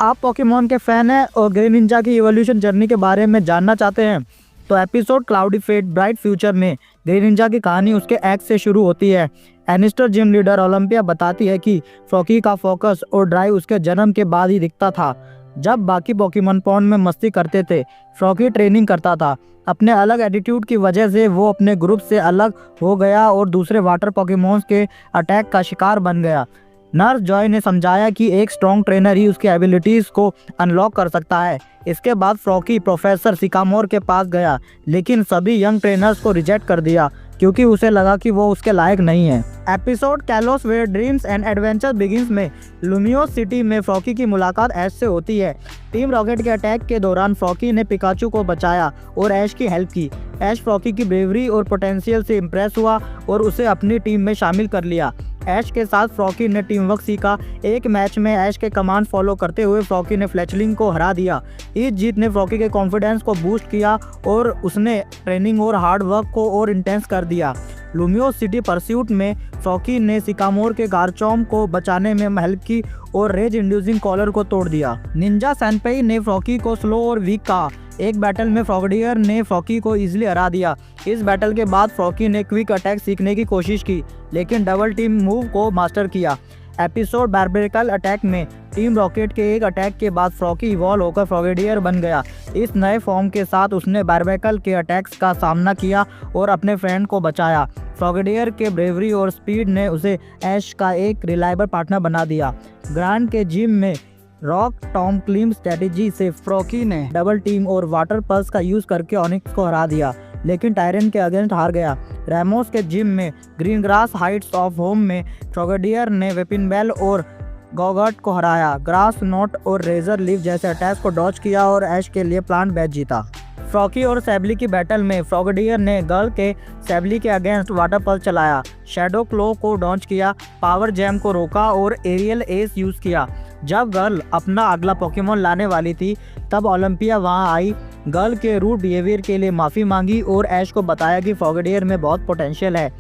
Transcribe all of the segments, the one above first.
आप पोकेमॉन के फैन हैं और ग्रे निंजा की इवोल्यूशन जर्नी के बारे में जानना चाहते हैं तो episode cloudy fate bright future में ग्रे निंजा की कहानी उसके एक्स से शुरू होती है। एनिस्टर जिम लीडर ओलंपिया बताती है कि फ्रॉकी का फोकस और ड्राइव उसके जन्म के बाद ही दिखता था। जब बाकी पोकेमॉन पॉन्ड में मस्ती करते थे, फ्रॉकी ट्रेनिंग करता था। अपने अलग एटीट्यूड की वजह से वो अपने ग्रुप से अलग हो गया और दूसरे वाटर पोकेमॉन्स के अटैक का शिकार बन गया। नर्स जॉय ने समझाया कि एक स्ट्रॉन्ग ट्रेनर ही उसकी एबिलिटीज़ को अनलॉक कर सकता है। इसके बाद फ्रॉकी प्रोफेसर सिकामोर के पास गया, लेकिन सभी यंग ट्रेनर्स को रिजेक्ट कर दिया क्योंकि उसे लगा कि वो उसके लायक नहीं है। Episode Kalos where dreams and adventure begins में लुमियोस सिटी में फ्रॉकी की मुलाकात ऐश से होती है। टीम रॉकेट के अटैक के दौरान फ्रॉकी ने पिकाचू को बचाया और ऐश की हेल्प की। ऐश फ्रॉकी की ब्रेवरी और पोटेंशियल से इम्प्रेस हुआ और उसे अपनी टीम में शामिल कर लिया। ऐश के साथ फ्रॉकी ने टीम वर्क सीखा। एक मैच में ऐश के कमांड फॉलो करते हुए फ्रॉकी ने फ्लेचलिंग को हरा दिया। इस जीत ने फ्रॉकी के कॉन्फिडेंस को बूस्ट किया और उसने ट्रेनिंग और हार्ड वर्क को और इंटेंस कर दिया। लुमियोस सिटी परस्यूट में फ्रॉकी ने सिकामोर के गार्चॉम्प को बचाने में हेल्प की और रेज इंड्यूसिंग कॉलर को तोड़ दिया। निंजा सैनपेई ने फ्रॉकी को स्लो और वीक कहा। एक बैटल में फ्रॉगडियर ने फ्रॉकी को इजीली हरा दिया। इस बैटल के बाद फ्रॉकी ने क्विक अटैक सीखने की कोशिश की, लेकिन डबल टीम मूव को मास्टर किया। एपिसोड बार्बेरिकल अटैक में टीम रॉकेट के एक अटैक के बाद फ्रॉकी इवॉल्व होकर फ्रॉगडियर बन गया। इस नए फॉर्म के साथ उसने बार्बेरिकल के अटैक्स का सामना किया और अपने फ्रेंड को बचाया। फ्रॉगडियर के ब्रेवरी और स्पीड ने उसे ऐश का एक रिलायबल पार्टनर बना दिया। ग्रांड के जिम में रॉक टॉम क्लीम स्ट्रेटेजी से फ्रॉकी ने डबल टीम और वाटर पल्स का यूज करके ऑनिक्स को हरा दिया, लेकिन टायरन के अगेंस्ट हार गया। रैमोस के जिम में green grass Heights of home में फ्रॉगडियर ने वेपिनबेल और गॉगर्ट को हराया। ग्रास नोट और रेजर लीफ जैसे अटैक को डॉज किया और ऐश के लिए प्लांट बैच जीता। फ्रॉकी और सैबली की बैटल में फ्रॉगडियर ने गर्ल के सैबली के अगेंस्ट वाटर पल्स चलाया, शैडो क्लो को डॉन्च किया, पावर जैम को रोका और एरियल एस यूज किया। जब गर्ल अपना अगला पोकेमॉन लाने वाली थी तब ओलंपिया वहां आई। गर्ल के रूड बिहेवियर के लिए माफ़ी मांगी और ऐश को बताया कि फ्रॉगडियर में बहुत पोटेंशियल है।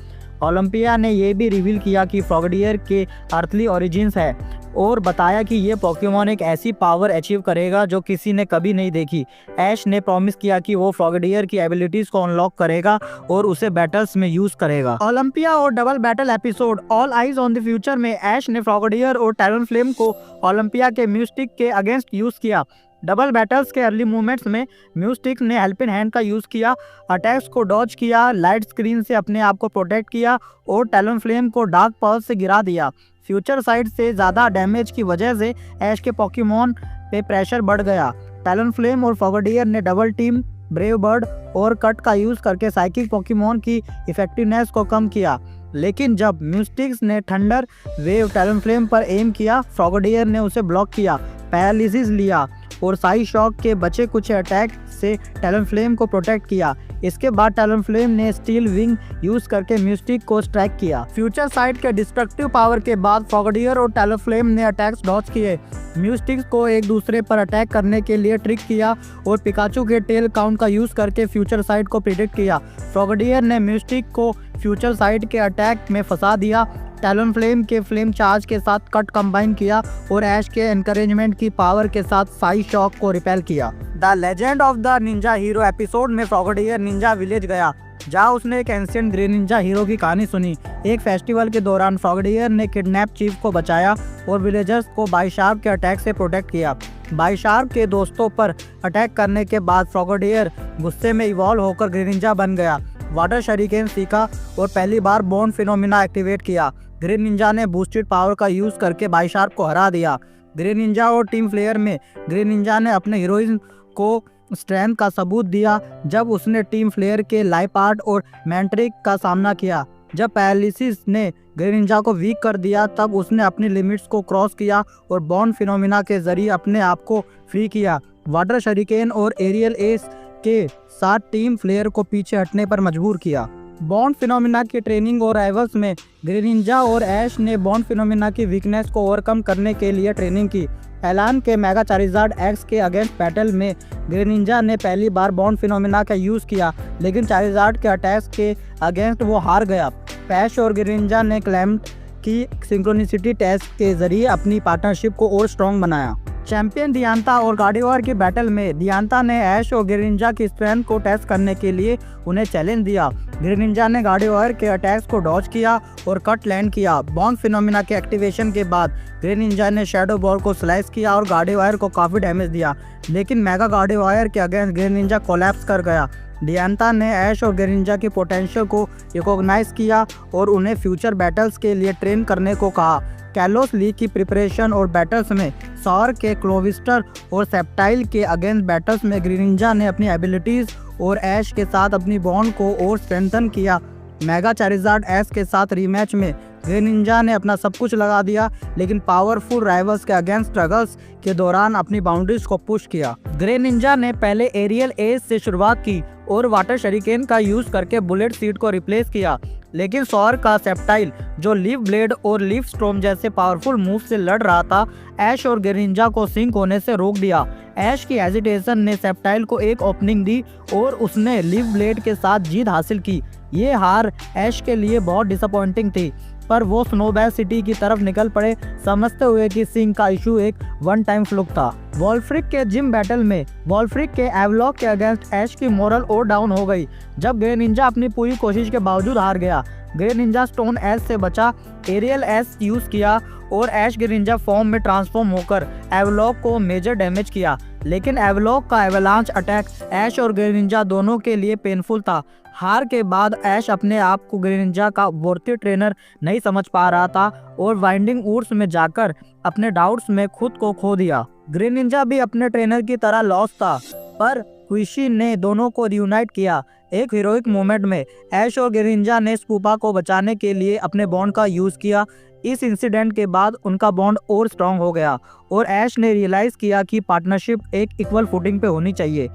ओलंपिया ने यह भी रिवील किया कि फ्रॉगडियर के अर्थली ओरिजिन्स है और बताया कि ये पोकेमॉन एक ऐसी पावर अचीव करेगा जो किसी ने कभी नहीं देखी। ऐश ने प्रॉमिस किया कि वो फ्रॉगडियर की एबिलिटीज को अनलॉक करेगा और उसे बैटल्स में यूज करेगा। ओलंपिया और double battle episode all eyes on the future में ऐश ने फ्रॉगडियर और टैलनफ्लेम को ओलंपिया के म्यूस्टिक के अगेंस्ट यूज किया। डबल बैटल्स के अर्ली मूवमेंट्स में म्यूस्टिक ने हेल्पिंग हैंड का यूज किया, अटैक्स को डॉज किया, लाइट स्क्रीन से अपने आप को प्रोटेक्ट किया और टैलनफ्लेम को डार्क पल्स से गिरा दिया। फ्यूचर साइड से ज़्यादा डैमेज की वजह से ऐश के पोकेमॉन पे प्रेशर बढ़ गया। टैलनफ्लेम और फ्रॉगडियर ने डबल टीम, ब्रेव बर्ड और कट का यूज करके साइकिक पोकेमॉन की इफेक्टिवनेस को कम किया, लेकिन जब म्यूस्टिक्स ने थंडर वेव टैलनफ्लेम पर एम किया, फ्रॉगडियर ने उसे ब्लॉक किया, पैरालिसिस लिया और साई शॉक के बचे कुछ अटैक से टैलनफ्लेम को प्रोटेक्ट किया। इसके बाद टैलनफ्लेम ने स्टील विंग यूज करके म्यूस्टिक को स्ट्राइक किया। फ्यूचर साइड के डिस्ट्रक्टिव पावर के बाद फ्रॉगडियर और टैलनफ्लेम ने अटैक्स डॉज किए, म्यूस्टिक्स को एक दूसरे पर अटैक करने के लिए ट्रिक किया और पिकाचू के टेल काउंट का यूज करके फ्यूचर साइड को प्रिडिक्ट किया। फ्रॉगडियर ने म्यूस्टिक को फ्यूचर साइड के अटैक में फंसा दिया। टैलनफ्लेम के फ्लेम चार्ज के साथ कट कंबाइन किया और ऐश के एनकरेजमेंट की पावर के साथ साई शॉक को रिपेल किया। The legend of the Ninja hero episode में फ्रॉगडियर निंजा विलेज गया, जहां उसने एक एंशिएंट ग्रे निंजा हीरो की कहानी सुनी। एक फेस्टिवल के दौरान फ्रॉगडियर ने किडनैप चीफ को बचाया और विलेजर्स को बाईशार्प के अटैक से प्रोटेक्ट किया। बाईशार्प के दोस्तों पर अटैक करने के बाद फ्रॉगडियर गुस्से में इवॉल्व होकर ग्रे निंजा बन गया। वाटर शरीकेन सीखा और पहली बार बॉन्ड फिनोमिना एक्टिवेट किया। ग्रे निंजा ने बूस्टेड पावर का यूज करके बाईशार्प को हरा दिया। ग्रे निंजा और टीम फ्लेयर में ग्रे निंजा ने अपने हीरोइज्म को स्ट्रेंथ का सबूत दिया जब उसने टीम फ्लेयर के लाइपार्ट और मैंट्रिक का सामना किया। जब पैरालिसिस ने ग्रे निंजा को वीक कर दिया तब उसने अपनी लिमिट्स को क्रॉस किया और बॉन्ड फिनोमिना के जरिए अपने आप को फ्री किया। वाटर शरीकेन और एरियल एस के साथ टीम फ्लेयर को पीछे हटने पर मजबूर किया। बॉन्ड फिनोमिना की ट्रेनिंग और राइवल्स में ग्रे निंजा और ऐश ने बॉन्ड फिनोमिना की वीकनेस को ओवरकम करने के लिए ट्रेनिंग की। एलान के मेगा चारिज़ार्ड एक्स के अगेंस्ट बैटल में ग्रे निंजा ने पहली बार बॉन्ड फिनोमिना का यूज़ किया, लेकिन चारिज़ार्ड के अटैक्स के अगेंस्ट वो हार गया। पैश और ग्रे निंजा ने क्लैम्प की सिंक्रोनिसिटी टेस्ट के जरिए अपनी पार्टनरशिप को और स्ट्रॉन्ग बनाया। चैंपियन दियांता और गार्डियोर की बैटल में दियांता ने ऐश और ग्रेनिंजा की स्ट्रेंथ को टेस्ट करने के लिए उन्हें चैलेंज दिया। ग्रेनिंजा ने गार्डियोर के अटैक्स को डॉज किया और कट लैंड किया। बॉन्ग फिनोमिना के एक्टिवेशन के बाद ग्रेनिंजा ने शैडो बॉल को स्लाइस किया और गार्डियोर को काफ़ी डैमेज दिया, लेकिन मेगा गार्डियोर के अगेंस्ट ग्रेनिंजा कोलैप्स कर गया। दियांता ने ऐश और ग्रेनिंजा की पोटेंशियल को रिकॉग्नाइज किया और उन्हें फ्यूचर बैटल्स के लिए ट्रेन करने को कहा। कैलोस लीग की प्रिपरेशन और बैटल्स में सॉर के क्लोविस्टर और सेप्टाइल के अगेंस्ट बैटल्स में ग्रेनिंजा ने अपनी एबिलिटीज़ और ऐश के साथ अपनी बॉन्ड को और स्ट्रेंथन किया। मेगा चारिज़ार्ड ऐश के साथ रीमैच में ग्रेनिंजा ने अपना सब कुछ लगा दिया, लेकिन पावरफुल राइवल्स के अगेंस्ट स्ट्रगल्स के दौरान अपनी बाउंड्रीज को पुश किया। ग्रेनिंजा ने पहले एरियल एज से शुरुआत की और वाटर शरिकेन का यूज करके बुलेट सीड को रिप्लेस किया, लेकिन सॉर का सेप्टाइल जो लीफ ब्लेड और लीफ स्टॉर्म जैसे पावरफुल मूव से लड़ रहा था, ऐश और ग्रेनिंजा को सिंक होने से रोक दिया। ऐश की हेजिटेशन ने सेप्टाइल को एक ओपनिंग दी और उसने लीफ ब्लेड के साथ जीत हासिल की। ये हार ऐश के लिए बहुत डिसअपॉइंटिंग थी, पर वो स्नोबॉल सिटी की तरफ निकल पड़े, समझते हुए कि सिंक का इशू एक वन टाइम फ्लुक था। वॉल्फ्रिक के जिम बैटल में वॉल्फ्रिक के एवलॉक के अगेंस्ट ऐश की मोरल और डाउन हो गई जब ग्रेनिंजा अपनी पूरी कोशिश के बावजूद हार गया। ग्रेनिंजा स्टोन एज से बचा, एरियल एज यूज किया और ऐश ग्रेनिंजा फॉर्म में ट्रांसफॉर्म होकर एवलॉक को मेजर डैमेज किया, लेकिन एवलॉक का एवलांच अटैक ऐश और ग्रेनिंजा दोनों के लिए पेनफुल था। हार के बाद ऐश अपने आप को ग्रेनिंजा का वर्ती ट्रेनर नहीं समझ पा रहा था और वाइंडिंग वुड्स में जाकर अपने डाउट्स में खुद को खो दिया। ग्रेनिंजा भी अपने ट्रेनर की तरह लॉस था, पर क्विशी ने दोनों को रियूनाइट किया। एक हीरोइक मोमेंट में ऐश और ग्रेनिंजा ने स्कूपा को बचाने के लिए अपने बॉन्ड का यूज किया। इस इंसिडेंट के बाद उनका बॉन्ड और स्ट्रांग हो गया और ऐश ने रियलाइज किया कि पार्टनरशिप एक इक्वल फुटिंग पे होनी चाहिए।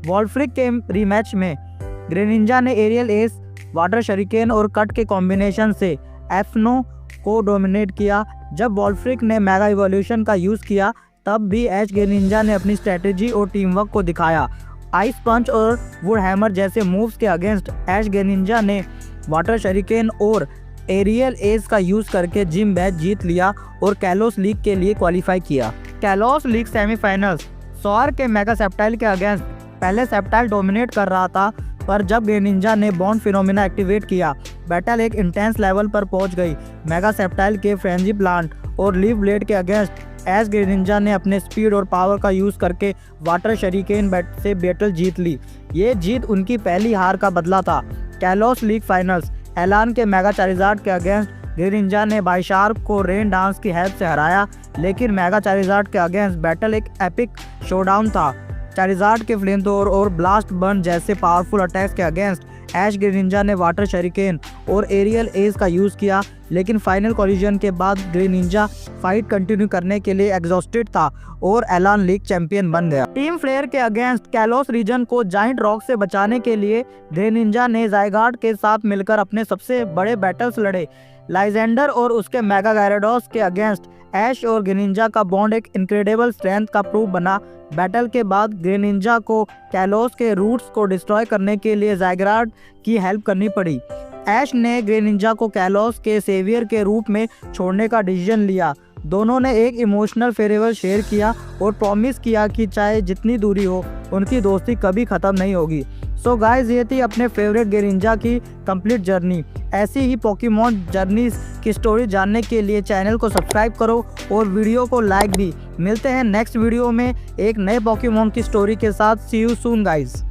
वॉल्फ्रिक के रीमैच में ग्रेनिंजा ने एरियल एस, वाटर शरिकेन और कट के कॉम्बिनेशन से एफनो को डोमिनेट किया। जब वॉल्फ्रिक ने मेगा इवोल्यूशन का यूज किया, तब भी ऐश ग्रेनिंजा ने अपनी स्ट्रेटेजी और टीम वर्क को दिखाया। आइस पंच और वुड हैमर जैसे मूव्स के अगेंस्ट ऐश ग्रेनिंजा ने वाटर शरिकेन और एरियल एज का यूज करके जिम मैच जीत लिया और कैलोस लीग के लिए क्वालिफाई किया। कैलोस लीग सेमीफाइनल्स सॉर के मेगा सेप्टाइल के अगेंस्ट पहले सेप्टाइल डोमिनेट कर रहा था, पर जब ग्रेनिंजा ने बॉन्ड फिनोमिना एक्टिवेट किया, बैटल एक इंटेंस लेवल पर पहुंच गई। मेगा सेप्टाइल के फ्रेंजी प्लांट और लीफ ब्लेड के अगेंस्ट ऐश ग्रेनिंजा ने अपने स्पीड और पावर का यूज करके वाटर शरिकेन से बैटल जीत ली। ये जीत उनकी पहली हार का बदला था। कैलोस लीग फाइनल्स एलान के मेगा चारिज़ार्ड के अगेंस्ट ग्रेनिंजा ने बाइशार्क को रेन डांस की हेल्प से हराया, लेकिन मेगा चारिज़ार्ड के अगेंस्ट बैटल एक एपिक शोडाउन था। चारिज़ार्ड के फ्लेमथ्रोवर और ब्लास्ट बर्न जैसे पावरफुल अटैक्स के अगेंस्ट ऐश ग्रेनिंजा ने वाटर शरिकेन और एरियल एज का यूज किया, लेकिन फाइनल कोलिजन के बाद ग्रेनिंजा फाइट कंटिन्यू करने के लिए एग्जॉस्टेड था और एलान लीग चैंपियन बन गया। टीम फ्लेयर के अगेंस्ट कैलोस रीजन को जाइंट रॉक से बचाने के लिए ग्रेनिंजा ने ज़ाइगार्ड के साथ मिलकर अपने सबसे बड़े बैटल्स लड़े। लाइजेंडर और उसके मेगा गायराडोस के अगेंस्ट ऐश और ग्रेनिंजा का बॉन्ड एक इनक्रेडिबल स्ट्रेंथ का प्रूफ बना। बैटल के बाद ग्रेनिंजा को कैलोस के रूट्स को डिस्ट्रॉय करने के लिए ज़ाइगार्ड की हेल्प करनी पड़ी। ऐश ने ग्रेनिंजा को कैलोस के सेवियर के रूप में छोड़ने का डिसीजन लिया। दोनों ने एक इमोशनल फेयरवेल शेयर किया और प्रॉमिस किया कि चाहे जितनी दूरी हो, उनकी दोस्ती कभी ख़त्म नहीं होगी। सो गाइस, ये थी अपने फेवरेट ग्रेनिंजा की कंप्लीट जर्नी। ऐसी ही पोकेमॉन जर्नी की स्टोरी जानने के लिए चैनल को सब्सक्राइब करो और वीडियो को लाइक भी। मिलते हैं नेक्स्ट वीडियो में एक नए पोकेमॉन की स्टोरी के साथ। सी यू सून गाइस।